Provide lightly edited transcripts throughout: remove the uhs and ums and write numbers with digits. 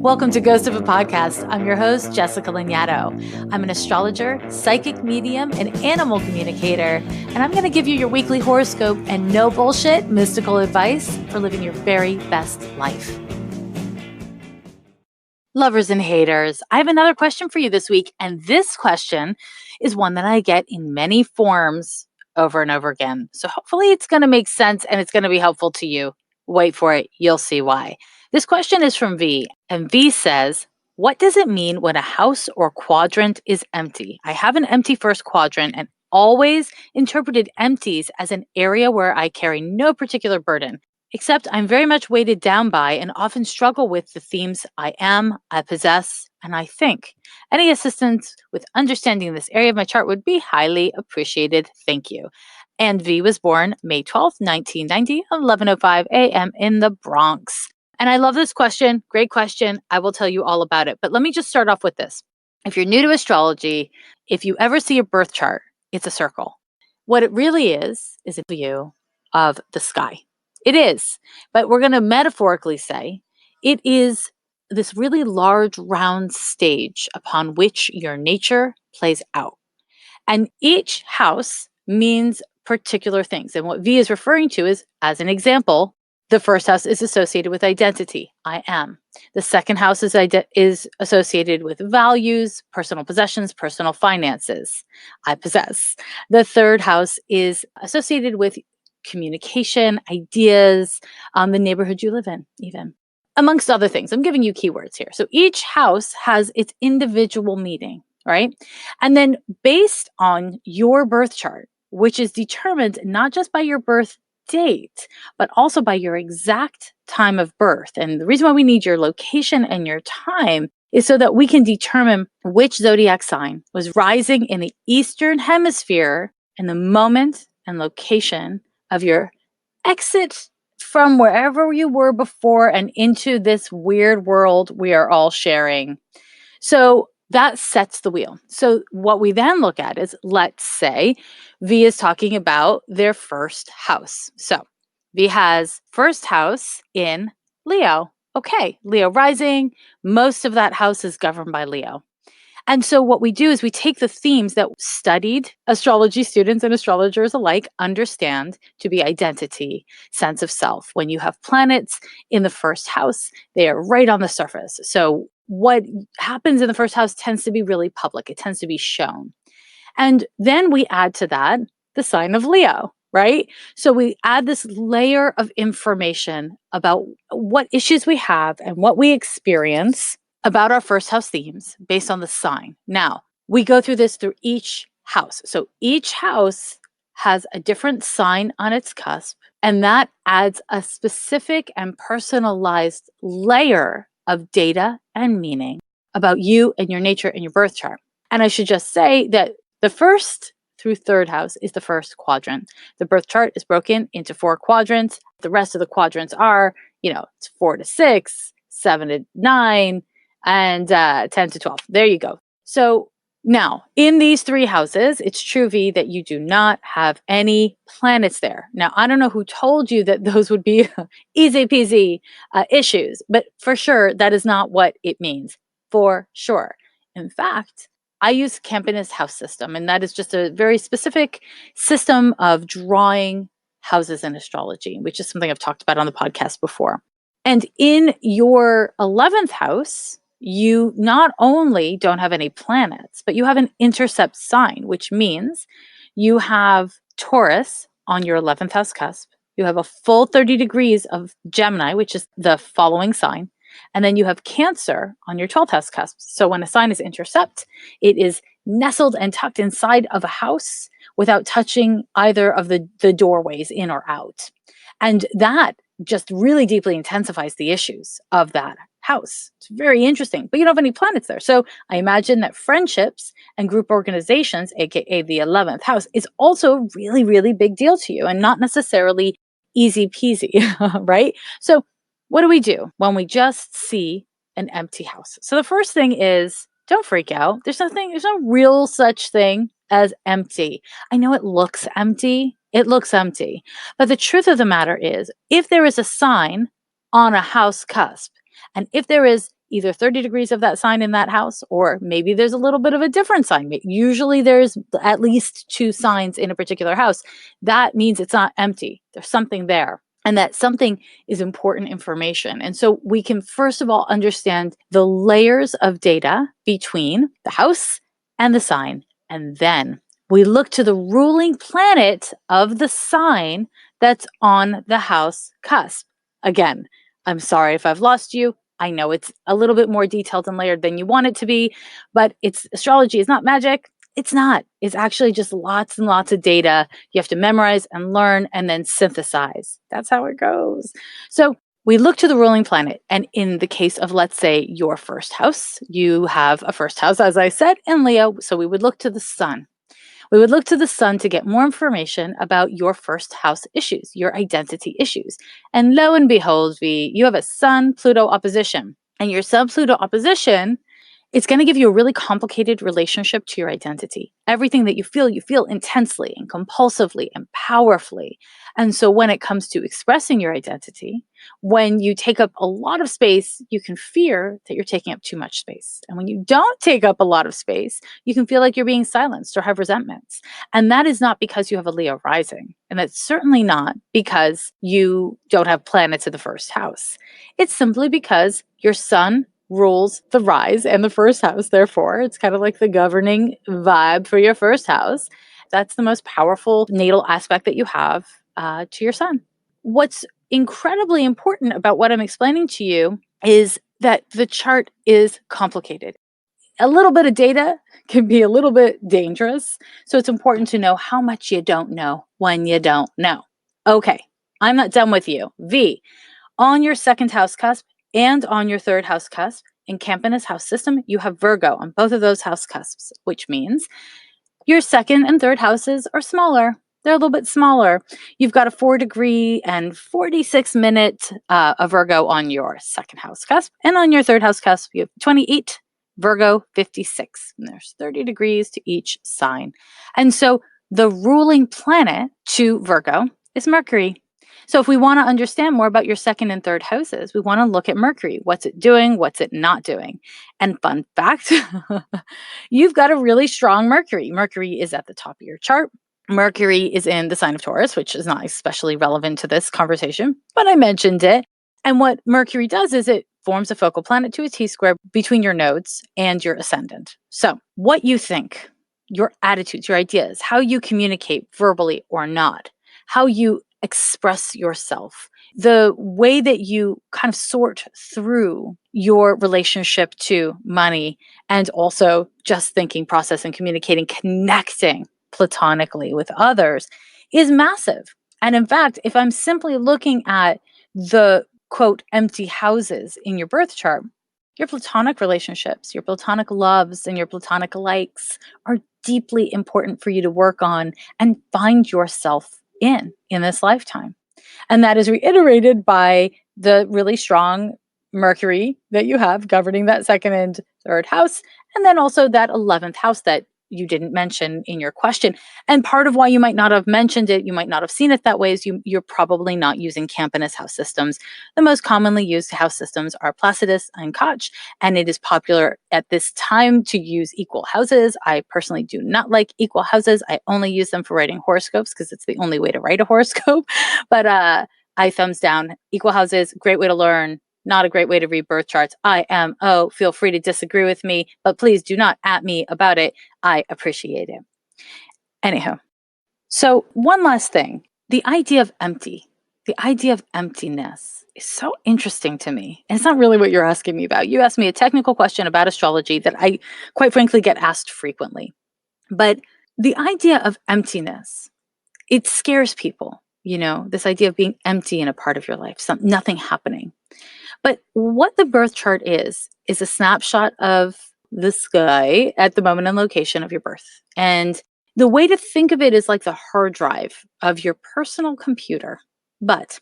Welcome to Ghost of a Podcast. I'm your host, Jessica Lanyadoo. I'm an astrologer, psychic medium, and animal communicator, and I'm going to give you your weekly horoscope and no bullshit mystical advice for living your very best life. Lovers and haters, I have another question for you this week, and this question is one that I get in many forms over and over again. So hopefully it's going to make sense and it's going to be helpful to you. Wait for it. You'll see why. This question is from V, and V says, what does it mean when a house or quadrant is empty? I have an empty first quadrant and always interpreted empties as an area where I carry no particular burden, except I'm very much weighted down by and often struggle with the themes I am, I possess, and I think. Any assistance with understanding this area of my chart would be highly appreciated. Thank you. And V was born May 12th, 1990, 11:05 a.m. in the Bronx. And I love this question. Great question. I will tell you all about it. But let me just start off with this. If you're new to astrology, if you ever see a birth chart, it's a circle. What it really is a view of the sky. It is. But we're going to metaphorically say it is this really large round stage upon which your nature plays out. And each house means particular things. And what V is referring to is, as an example, the first house is associated with identity. I am. The second house is associated with values, personal possessions, personal finances. I possess. The third house is associated with communication, ideas, the neighborhood you live in, even. Amongst other things. I'm giving you keywords here. So each house has its individual meaning, right? And then based on your birth chart, which is determined not just by your birth date, but also by your exact time of birth. And the reason why we need your location and your time is so that we can determine which zodiac sign was rising in the Eastern Hemisphere in the moment and location of your exit from wherever you were before and into this weird world we are all sharing. So that sets the wheel. So what we then look at is, let's say V is talking about their first house. So V has first house in Leo. Okay, Leo rising. Most of that house is governed by Leo. And so what we do is we take the themes that studied astrology students and astrologers alike understand to be identity, sense of self. When you have planets in the first house, they are right on the surface. So what happens in the first house tends to be really public. It tends to be shown. And then we add to that the sign of Leo, right? So we add this layer of information about what issues we have and what we experience about our first house themes based on the sign. Now, we go through this through each house. So each house has a different sign on its cusp, and that adds a specific and personalized layer of data and meaning about you and your nature and your birth chart. And I should just say that the first through third house is the first quadrant. The birth chart is broken into 4 quadrants. The rest of the quadrants are, it's 4 to 6, 7 to 9, and 10 to 12. There you go. So now, in these 3 houses, it's true, V, that you do not have any planets there. Now, I don't know who told you that those would be easy peasy issues, but for sure, that is not what it means. For sure. In fact, I use Campani's house system, and that is just a very specific system of drawing houses in astrology, which is something I've talked about on the podcast before. And in your 11th house, you not only don't have any planets, but you have an intercept sign, which means you have Taurus on your 11th house cusp. You have a full 30 degrees of Gemini, which is the following sign. And then you have Cancer on your 12th house cusp. So when a sign is intercept, it is nestled and tucked inside of a house without touching either of the doorways in or out. And that just really deeply intensifies the issues of that house. It's very interesting, but you don't have any planets there. So I imagine that friendships and group organizations, aka the 11th house, is also a really, really big deal to you and not necessarily easy peasy, right? So what do we do when we just see an empty house? So the first thing is, don't freak out. There's no real such thing as empty. I know it looks empty. It looks empty. But the truth of the matter is, if there is a sign on a house cusp, and if there is either 30 degrees of that sign in that house, or maybe there's a little bit of a different sign. Usually there's at least 2 signs in a particular house. That means it's not empty. There's something there. And that something is important information. And so we can first of all understand the layers of data between the house and the sign. And then we look to the ruling planet of the sign that's on the house cusp. Again, I'm sorry if I've lost you. I know it's a little bit more detailed and layered than you want it to be, but astrology is not magic. It's not. It's actually just lots and lots of data you have to memorize and learn and then synthesize. That's how it goes. So we look to the ruling planet. And in the case of, let's say, your first house, you have a first house, as I said, in Leo. So we would look to the sun. We would look to the sun to get more information about your first house issues, your identity issues. And lo and behold, you have a Sun-Pluto opposition. And your Sun-Pluto opposition, it's going to give you a really complicated relationship to your identity. Everything that you feel intensely and compulsively and powerfully. And so when it comes to expressing your identity, when you take up a lot of space, you can fear that you're taking up too much space. And when you don't take up a lot of space, you can feel like you're being silenced or have resentments. And that is not because you have a Leo rising. And that's certainly not because you don't have planets in the first house. It's simply because your sun rules the rise and the first house. Therefore, it's kind of like the governing vibe for your first house. That's the most powerful natal aspect that you have to your sun. What's incredibly important about what I'm explaining to you is that the chart is complicated. A little bit of data can be a little bit dangerous. So it's important to know how much you don't know when you don't know. Okay, I'm not done with you. V, on your second house cusp and on your third house cusp, in Campanus house system, you have Virgo on both of those house cusps, which means your second and third houses are smaller. They're a little bit smaller. You've got a 4-degree and 46-minute of Virgo on your second house cusp. And on your third house cusp, you have 28, Virgo 56. And there's 30 degrees to each sign. And so the ruling planet to Virgo is Mercury. So if we want to understand more about your second and third houses, we want to look at Mercury. What's it doing? What's it not doing? And fun fact, you've got a really strong Mercury. Mercury is at the top of your chart. Mercury is in the sign of Taurus, which is not especially relevant to this conversation, but I mentioned it. And what Mercury does is it forms a focal planet to a T-square between your nodes and your ascendant. So what you think, your attitudes, your ideas, how you communicate verbally or not, how you express yourself, the way that you kind of sort through your relationship to money and also just thinking, process, and communicating, connecting platonically with others is massive. And in fact, if I'm simply looking at the quote empty houses in your birth chart, your platonic relationships, your platonic loves, and your platonic likes are deeply important for you to work on and find yourself in this lifetime. And that is reiterated by the really strong Mercury that you have governing that second and third house, and then also that 11th house that you didn't mention in your question. And part of why you might not have mentioned it, you might not have seen it that way, is you're probably not using Campanus house systems. The most commonly used house systems are Placidus and Koch, and it is popular at this time to use equal houses. I personally do not like equal houses. I only use them for writing horoscopes because it's the only way to write a horoscope. But I thumbs down. Equal houses, great way to learn. Not a great way to read birth charts. Feel free to disagree with me, but please do not at me about it. I appreciate it. Anyhow, so one last thing. The idea of empty, the idea of emptiness is so interesting to me. And it's not really what you're asking me about. You asked me a technical question about astrology that I, quite frankly, get asked frequently. But the idea of emptiness, it scares people. You know, this idea of being empty in a part of your life, nothing happening. But what the birth chart is a snapshot of the sky at the moment and location of your birth. And the way to think of it is like the hard drive of your personal computer. But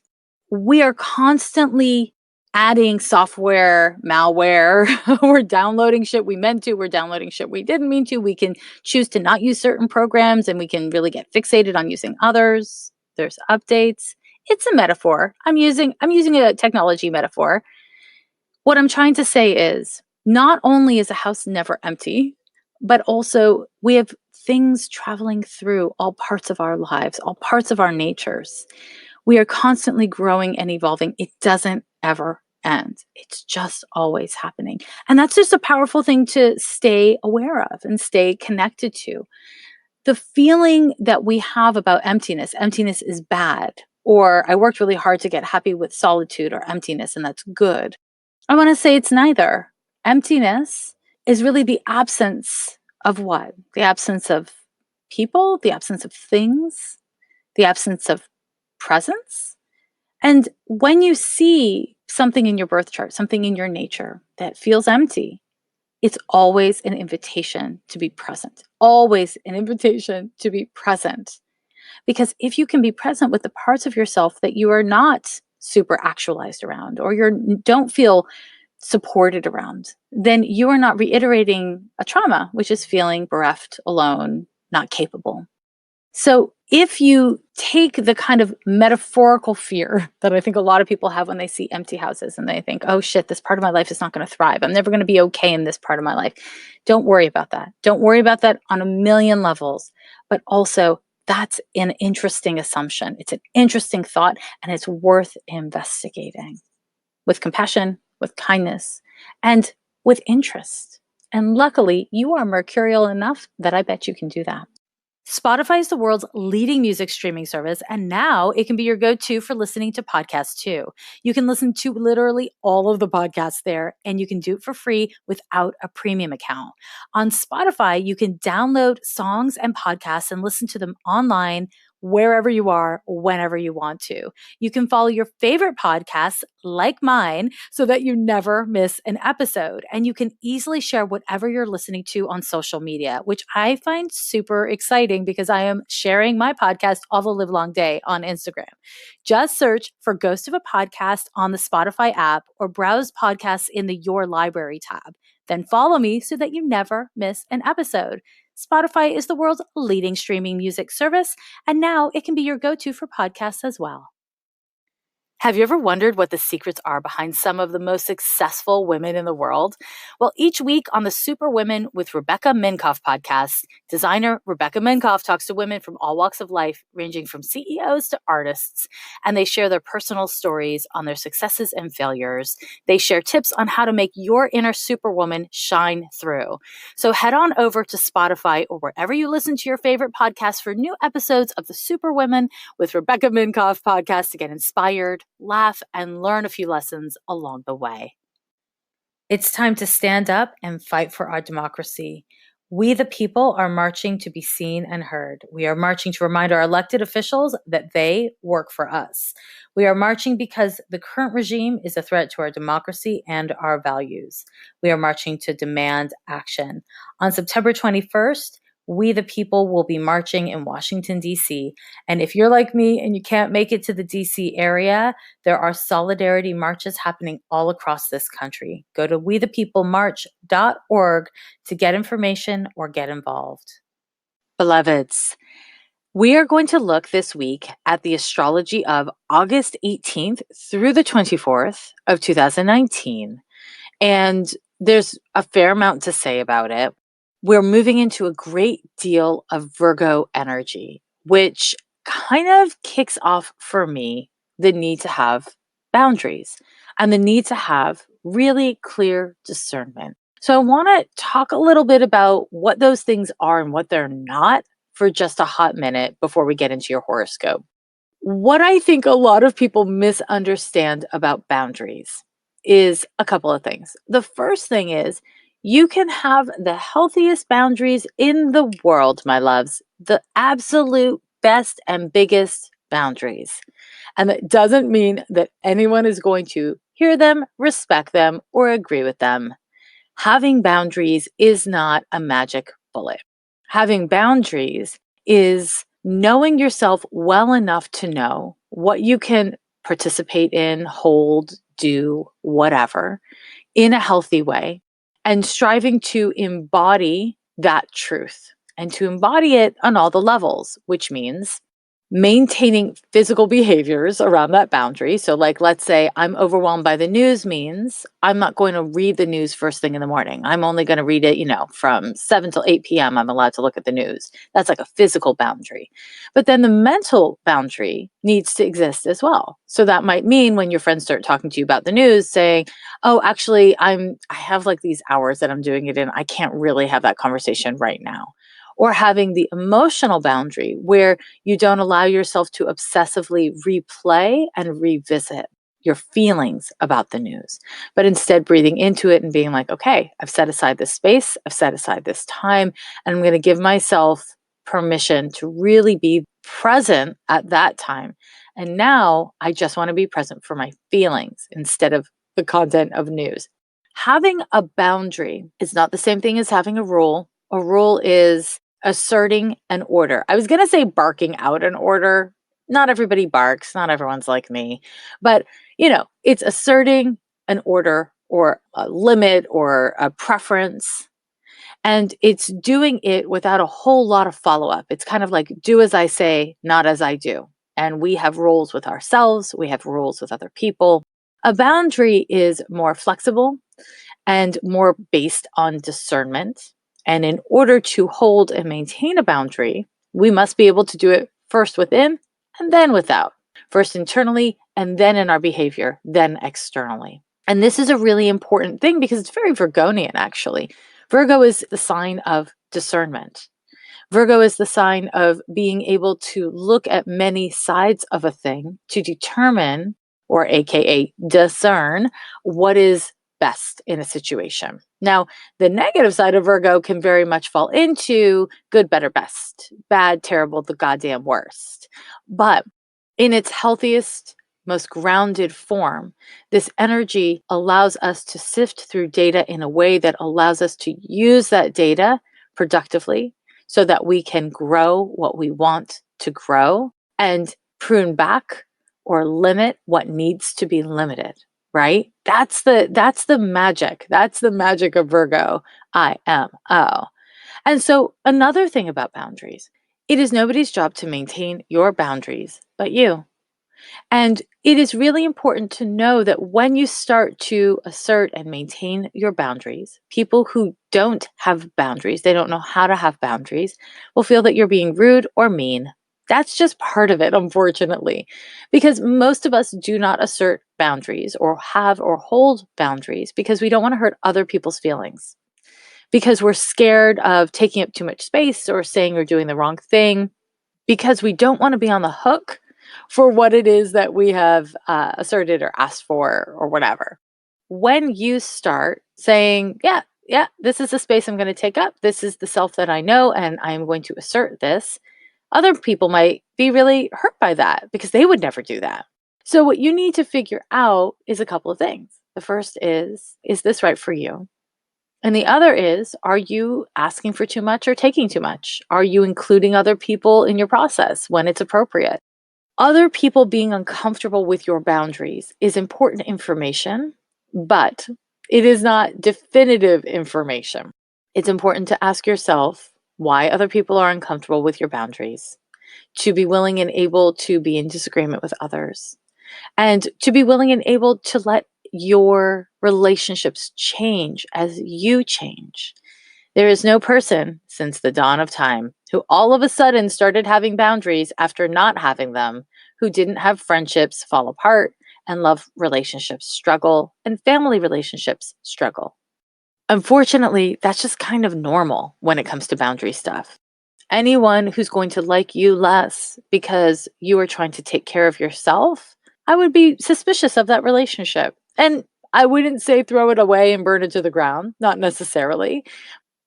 we are constantly adding software, malware. We're downloading shit we meant to. We're downloading shit we didn't mean to. We can choose to not use certain programs, and we can really get fixated on using others. There's updates. It's a metaphor. I'm using a technology metaphor. What I'm trying to say is not only is a house never empty, but also we have things traveling through all parts of our lives, all parts of our natures. We are constantly growing and evolving. It doesn't ever end. It's just always happening. And that's just a powerful thing to stay aware of and stay connected to. The feeling that we have about emptiness is bad, or I worked really hard to get happy with solitude or emptiness, and that's good. I want to say it's neither. Emptiness is really the absence of what? The absence of people, the absence of things, the absence of presence. And when you see something in your birth chart, something in your nature that feels empty, it's always an invitation to be present, always an invitation to be present. Because if you can be present with the parts of yourself that you are not super actualized around, or you don't feel supported around, then you are not reiterating a trauma, which is feeling bereft, alone, not capable. So if you take the kind of metaphorical fear that I think a lot of people have when they see empty houses and they think, oh shit, this part of my life is not going to thrive. I'm never going to be okay in this part of my life. Don't worry about that. Don't worry about that on a million levels. But also, that's an interesting assumption. It's an interesting thought, and it's worth investigating with compassion, with kindness, and with interest. And luckily, you are mercurial enough that I bet you can do that. Spotify is the world's leading music streaming service, and now it can be your go-to for listening to podcasts too. You can listen to literally all of the podcasts there, and you can do it for free without a premium account. On Spotify, you can download songs and podcasts and listen to them online wherever you are, whenever you want to. You can follow your favorite podcasts, like mine, so that you never miss an episode. And you can easily share whatever you're listening to on social media, which I find super exciting because I am sharing my podcast all the live long day on Instagram. Just search for Ghost of a Podcast on the Spotify app or browse podcasts in the Your Library tab. Then follow me so that you never miss an episode. Spotify is the world's leading streaming music service, and now it can be your go-to for podcasts as well. Have you ever wondered what the secrets are behind some of the most successful women in the world? Well, each week on the Super Women with Rebecca Minkoff podcast, designer Rebecca Minkoff talks to women from all walks of life, ranging from CEOs to artists, and they share their personal stories on their successes and failures. They share tips on how to make your inner superwoman shine through. So head on over to Spotify or wherever you listen to your favorite podcasts for new episodes of the Super Women with Rebecca Minkoff podcast to get inspired, laugh, and learn a few lessons along the way. It's time to stand up and fight for our democracy. We, the people, are marching to be seen and heard. We are marching to remind our elected officials that they work for us. We are marching because the current regime is a threat to our democracy and our values. We are marching to demand action. On September 21st, we, the people, will be marching in Washington, D.C. And if you're like me and you can't make it to the D.C. area, there are solidarity marches happening all across this country. Go to wethepeoplemarch.org to get information or get involved. Beloveds, we are going to look this week at the astrology of August 18th through the 24th of 2019. And there's a fair amount to say about it. We're moving into a great deal of Virgo energy, which kind of kicks off for me the need to have boundaries and the need to have really clear discernment. So I want to talk a little bit about what those things are and what they're not for just a hot minute before we get into your horoscope. What I think a lot of people misunderstand about boundaries is a couple of things. The first thing is you can have the healthiest boundaries in the world, my loves, the absolute best and biggest boundaries. And that doesn't mean that anyone is going to hear them, respect them, or agree with them. Having boundaries is not a magic bullet. Having boundaries is knowing yourself well enough to know what you can participate in, hold, do, whatever, in a healthy way, and striving to embody that truth and to embody it on all the levels, which means Maintaining physical behaviors around that boundary. So, like, let's say I'm overwhelmed by the news means I'm not going to read the news first thing in the morning. I'm only going to read it, from 7 till 8 p.m. I'm allowed to look at the news. That's like a physical boundary. But then the mental boundary needs to exist as well. So that might mean when your friends start talking to you about the news, saying, "Oh, actually, I have like these hours that I'm doing it in. I can't really have that conversation right now." Or having the emotional boundary where you don't allow yourself to obsessively replay and revisit your feelings about the news, but instead breathing into it and being like, okay, I've set aside this space, I've set aside this time, and I'm going to give myself permission to really be present at that time. And now I just want to be present for my feelings instead of the content of news. Having a boundary is not the same thing as having a rule. A rule is asserting an order. I was going to say barking out an order. Not everybody barks. Not everyone's like me. But, it's asserting an order or a limit or a preference. And it's doing it without a whole lot of follow up. It's kind of like do as I say, not as I do. And we have rules with ourselves, we have rules with other people. A boundary is more flexible and more based on discernment. And in order to hold and maintain a boundary, we must be able to do it first within and then without. First internally and then in our behavior, then externally. And this is a really important thing because it's very Virgonian, actually. Virgo is the sign of discernment. Virgo is the sign of being able to look at many sides of a thing to determine, or AKA discern, what is best in a situation. Now, the negative side of Virgo can very much fall into good, better, best, bad, terrible, the goddamn worst. But in its healthiest, most grounded form, this energy allows us to sift through data in a way that allows us to use that data productively so that we can grow what we want to grow and prune back or limit what needs to be limited, right? That's the magic. That's the magic of Virgo IMO. And so another thing about boundaries, it is nobody's job to maintain your boundaries but you. And it is really important to know that when you start to assert and maintain your boundaries, people who don't have boundaries, they don't know how to have boundaries, will feel that you're being rude or mean. That's just part of it, unfortunately, because most of us do not assert boundaries or have or hold boundaries because we don't want to hurt other people's feelings, because we're scared of taking up too much space or saying or doing the wrong thing, because we don't want to be on the hook for what it is that we have asserted or asked for or whatever. When you start saying, yeah, this is the space I'm going to take up, this is the self that I know, and I'm going to assert this, other people might be really hurt by that because they would never do that. So, what you need to figure out is a couple of things. The first is this right for you? And the other is, are you asking for too much or taking too much? Are you including other people in your process when it's appropriate? Other people being uncomfortable with your boundaries is important information, but it is not definitive information. It's important to ask yourself why other people are uncomfortable with your boundaries, to be willing and able to be in disagreement with others, and to be willing and able to let your relationships change as you change. There is no person since the dawn of time who all of a sudden started having boundaries after not having them, who didn't have friendships fall apart and love relationships struggle and family relationships struggle. Unfortunately, that's just kind of normal when it comes to boundary stuff. Anyone who's going to like you less because you are trying to take care of yourself, I would be suspicious of that relationship. And I wouldn't say throw it away and burn it to the ground, not necessarily.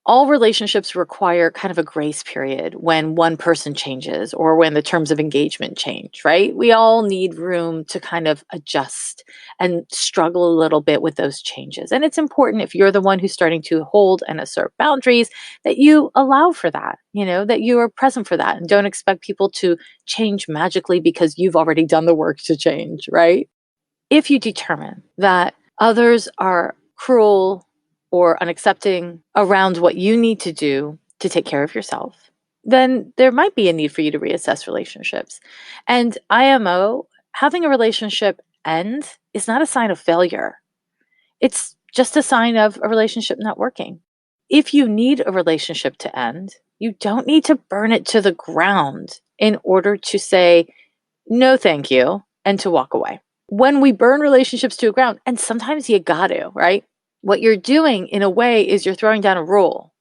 All relationships require kind of a grace period when one person changes or when the terms of engagement change, right? We all need room to kind of adjust and struggle a little bit with those changes. And it's important, if you're the one who's starting to hold and assert boundaries, that you allow for that, that you are present for that and don't expect people to change magically because you've already done the work to change, right? If you determine that others are cruel or unaccepting around what you need to do to take care of yourself, then there might be a need for you to reassess relationships. And IMO, having a relationship end is not a sign of failure. It's just a sign of a relationship not working. If you need a relationship to end, you don't need to burn it to the ground in order to say, no, thank you, and to walk away. When we burn relationships to the ground, and sometimes you got to, right? What you're doing in a way is you're throwing down a rule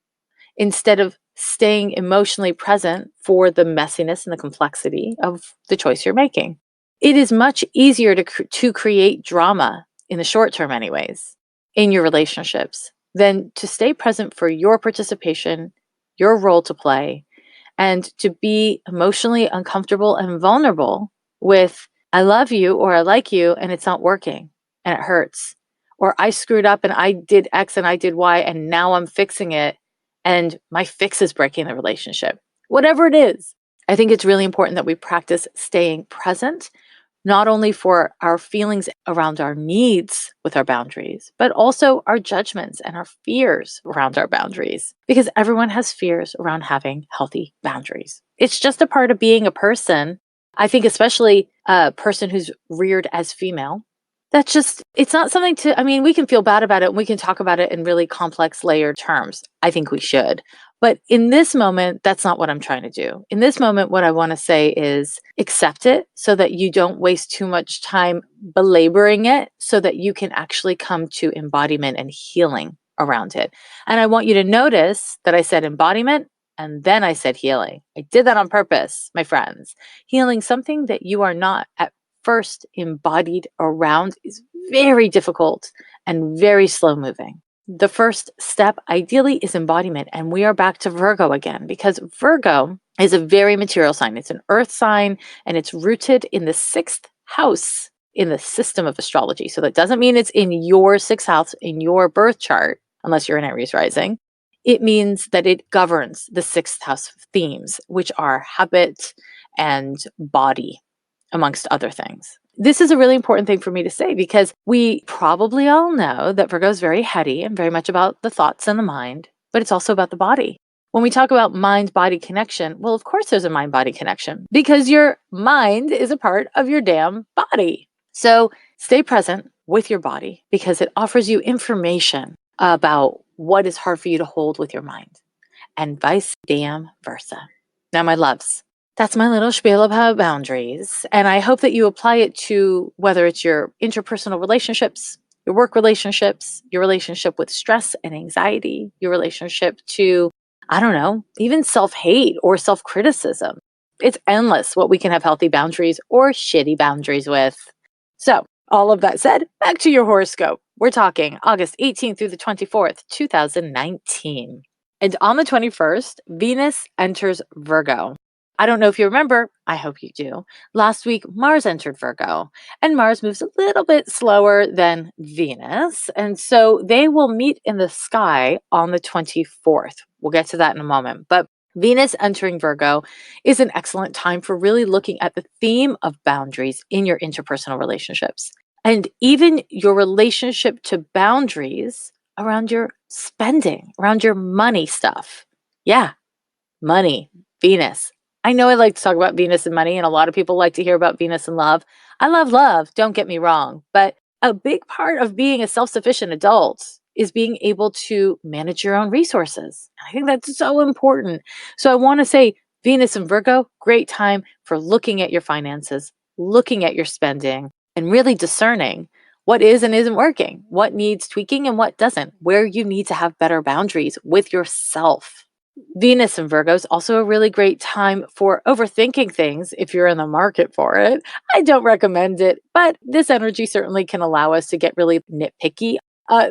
instead of staying emotionally present for the messiness and the complexity of the choice you're making. It is much easier to create drama in the short term, anyways, in your relationships than to stay present for your participation, your role to play, and to be emotionally uncomfortable and vulnerable with, I love you or I like you and it's not working and it hurts. Or I screwed up and I did X and I did Y and now I'm fixing it and my fix is breaking the relationship. Whatever it is, I think it's really important that we practice staying present, not only for our feelings around our needs with our boundaries, but also our judgments and our fears around our boundaries, because everyone has fears around having healthy boundaries. It's just a part of being a person. I think especially a person who's reared as female, that's just, it's not something to, we can feel bad about it and we can talk about it in really complex layered terms. I think we should. But in this moment, that's not what I'm trying to do. In this moment, what I want to say is accept it so that you don't waste too much time belaboring it so that you can actually come to embodiment and healing around it. And I want you to notice that I said embodiment and then I said healing. I did that on purpose, my friends. Healing something that you are not at first embodied around is very difficult and very slow moving. The first step ideally is embodiment. And we are back to Virgo again, because Virgo is a very material sign. It's an earth sign and it's rooted in the 6th house in the system of astrology. So that doesn't mean it's in your 6th house in your birth chart, unless you're an Aries rising. It means that it governs the 6th house themes, which are habit and body, amongst other things. This is a really important thing for me to say because we probably all know that Virgo is very heady and very much about the thoughts and the mind, but it's also about the body. When we talk about mind-body connection, well, of course there's a mind-body connection because your mind is a part of your damn body. So stay present with your body because it offers you information about what is hard for you to hold with your mind and vice damn versa. Now, my loves, that's my little spiel about boundaries. And I hope that you apply it to whether it's your interpersonal relationships, your work relationships, your relationship with stress and anxiety, your relationship to, I don't know, even self-hate or self-criticism. It's endless what we can have healthy boundaries or shitty boundaries with. So, all of that said, back to your horoscope. We're talking August 18th through the 24th, 2019. And on the 21st, Venus enters Virgo. I don't know if you remember, I hope you do. Last week, Mars entered Virgo, and Mars moves a little bit slower than Venus. And so they will meet in the sky on the 24th. We'll get to that in a moment. But Venus entering Virgo is an excellent time for really looking at the theme of boundaries in your interpersonal relationships. And even your relationship to boundaries around your spending, around your money stuff. Yeah, money, Venus. I know I like to talk about Venus and money, and a lot of people like to hear about Venus and love. I love love, don't get me wrong, but a big part of being a self-sufficient adult is being able to manage your own resources. I think that's so important. So I want to say Venus and Virgo, great time for looking at your finances, looking at your spending, and really discerning what is and isn't working, what needs tweaking and what doesn't, where you need to have better boundaries with yourself. Venus and Virgo is also a really great time for overthinking things if you're in the market for it. I don't recommend it, but this energy certainly can allow us to get really nitpicky.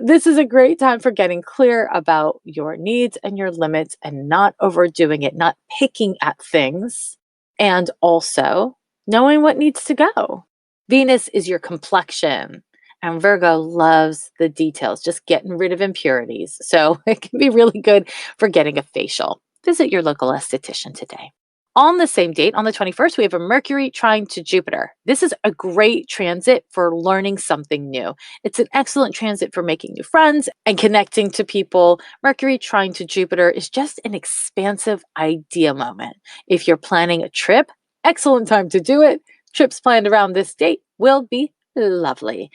This is a great time for getting clear about your needs and your limits and not overdoing it, not picking at things, and also knowing what needs to go. Venus is your complexion. And Virgo loves the details, just getting rid of impurities. So it can be really good for getting a facial. Visit your local esthetician today. On the same date, on the 21st, we have a Mercury trine to Jupiter. This is a great transit for learning something new. It's an excellent transit for making new friends and connecting to people. Mercury trine to Jupiter is just an expansive idea moment. If you're planning a trip, excellent time to do it. Trips planned around this date will be lovely.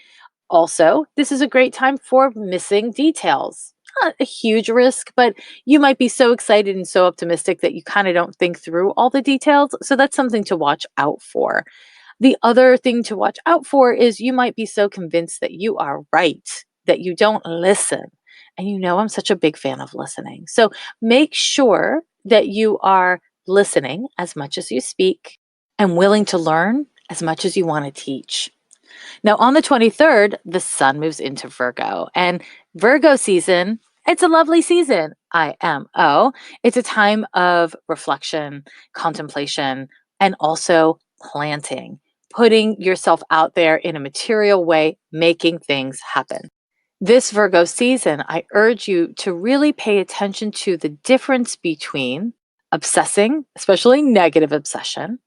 Also, this is a great time for missing details. Not a huge risk, but you might be so excited and so optimistic that you kind of don't think through all the details. So that's something to watch out for. The other thing to watch out for is you might be so convinced that you are right that you don't listen. And you know, I'm such a big fan of listening. So make sure that you are listening as much as you speak and willing to learn as much as you want to teach. Now, on the 23rd, the sun moves into Virgo, and Virgo season, it's a lovely season, IMO. It's a time of reflection, contemplation, and also planting, putting yourself out there in a material way, making things happen. This Virgo season, I urge you to really pay attention to the difference between obsessing, especially negative obsession,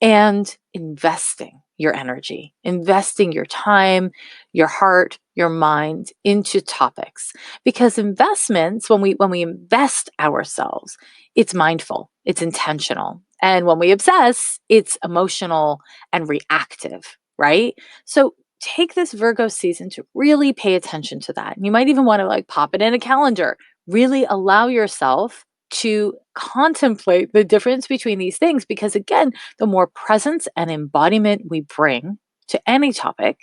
and investing your energy, investing your time, your heart, your mind into topics. Because investments, when we invest ourselves, it's mindful, it's intentional. And when we obsess, it's emotional and reactive, right? So take this Virgo season to really pay attention to that. And you might even want to like pop it in a calendar. Really allow yourself to contemplate the difference between these things because again, the more presence and embodiment we bring to any topic,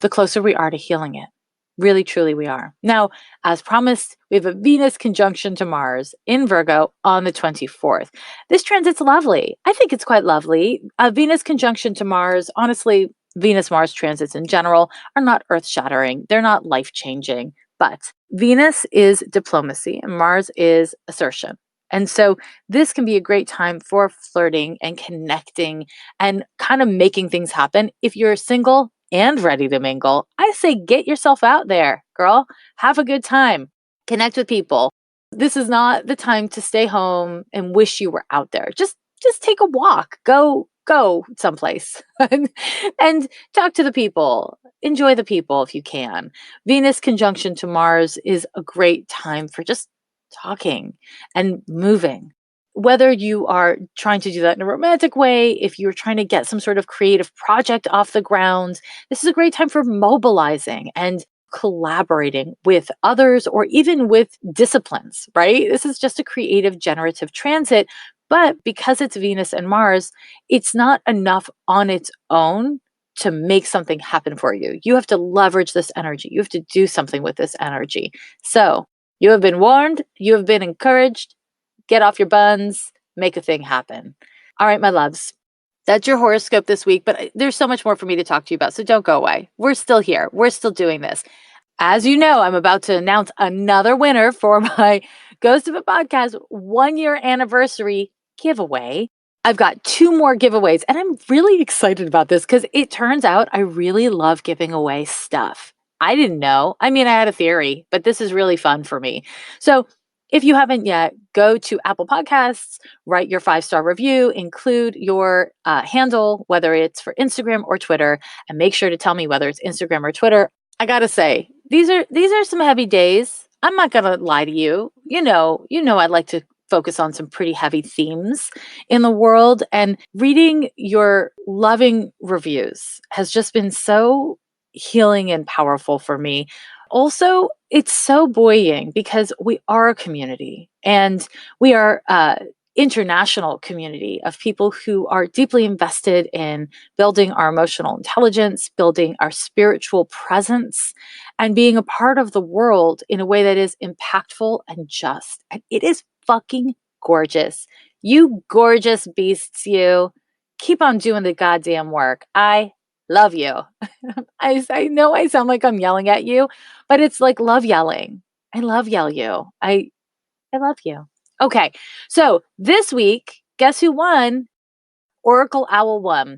the closer we are to healing it. Really, truly, we are. Now, as promised, we have a Venus conjunction to Mars in Virgo on the 24th. This transit's lovely. I think it's quite lovely. A Venus conjunction to Mars, honestly, Venus Mars transits in general are not earth shattering, they're not life changing. But Venus is diplomacy and Mars is assertion. And so this can be a great time for flirting and connecting and kind of making things happen. If you're single and ready to mingle, I say get yourself out there, girl. Have a good time. Connect with people. This is not the time to stay home and wish you were out there. Just take a walk. Go someplace and talk to the people. Enjoy the people if you can. Venus conjunction to Mars is a great time for just talking and moving. Whether you are trying to do that in a romantic way, if you're trying to get some sort of creative project off the ground, this is a great time for mobilizing and collaborating with others or even with disciplines, right? This is just a creative, generative transit. But because it's Venus and Mars, it's not enough on its own to make something happen for you. You have to leverage this energy. You have to do something with this energy. So you have been warned. You have been encouraged. Get off your buns. Make a thing happen. All right, my loves. That's your horoscope this week, but there's so much more for me to talk to you about. So don't go away. We're still here. We're still doing this. As you know, I'm about to announce another winner for my Ghost of a Podcast 1-year anniversary giveaway. I've got 2 more giveaways, and I'm really excited about this because it turns out I really love giving away stuff. I didn't know. I mean, I had a theory, but this is really fun for me. So if you haven't yet, go to Apple Podcasts, write your 5-star review, include your handle, whether it's for Instagram or Twitter, and make sure to tell me whether it's Instagram or Twitter. I gotta say, these are some heavy days. I'm not gonna lie to you. You know, I'd like to focus on some pretty heavy themes in the world, and reading your loving reviews has just been so healing and powerful for me. Also, it's so buoying because we are a community and we are international community of people who are deeply invested in building our emotional intelligence, building our spiritual presence, and being a part of the world in a way that is impactful and just. And it is fucking gorgeous. You gorgeous beasts, you. Keep on doing the goddamn work. I love you. I know I sound like I'm yelling at you, but it's like love yelling. I love yell you. I love you. Okay, so this week, guess who won? Oracle Owl won.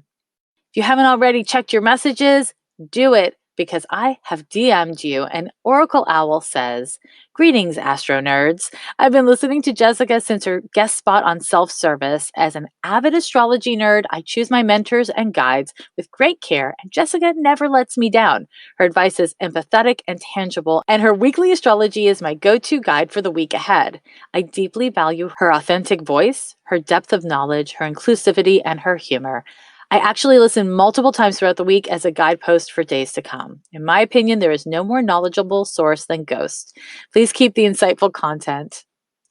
If you haven't already checked your messages, do it. because I have DM'd you, and Oracle Owl says, "Greetings, Astro Nerds. I've been listening to Jessica since her guest spot on Self-Service. As an avid astrology nerd, I choose my mentors and guides with great care, and Jessica never lets me down. Her advice is empathetic and tangible, and her weekly astrology is my go-to guide for the week ahead. I deeply value her authentic voice, her depth of knowledge, her inclusivity, and her humor. I actually listen multiple times throughout the week as a guidepost for days to come. In my opinion, there is no more knowledgeable source than Ghost. Please keep the insightful content.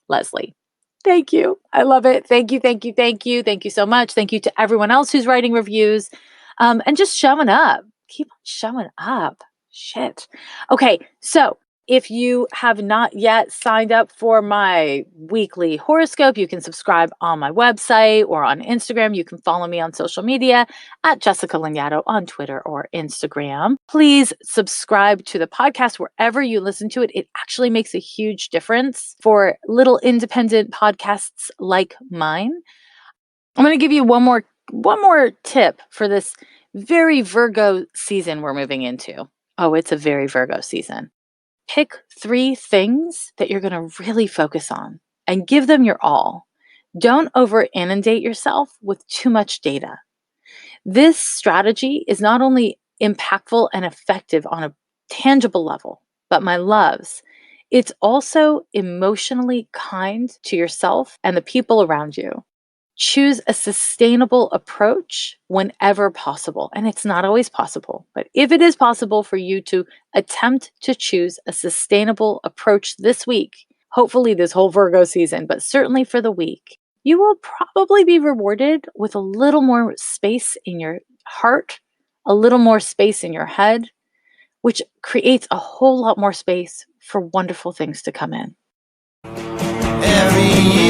Leslie." Thank you. I love it. Thank you, thank you, thank you. Thank you so much. Thank you to everyone else who's writing reviews and just showing up. Keep on showing up. Shit. Okay, so if you have not yet signed up for my weekly horoscope, you can subscribe on my website or on Instagram. You can follow me on social media at Jessica Lanyadoo on Twitter or Instagram. Please subscribe to the podcast wherever you listen to it. It actually makes a huge difference for little independent podcasts like mine. I'm going to give you one more tip for this very Virgo season we're moving into. Oh, it's a very Virgo season. Pick 3 things that you're going to really focus on and give them your all. Don't over inundate yourself with too much data. This strategy is not only impactful and effective on a tangible level, but my loves, it's also emotionally kind to yourself and the people around you. Choose a sustainable approach whenever possible. And it's not always possible, but if it is possible for you to attempt to choose a sustainable approach this week, hopefully this whole Virgo season, but certainly for the week, you will probably be rewarded with a little more space in your heart, a little more space in your head, which creates a whole lot more space for wonderful things to come in. Every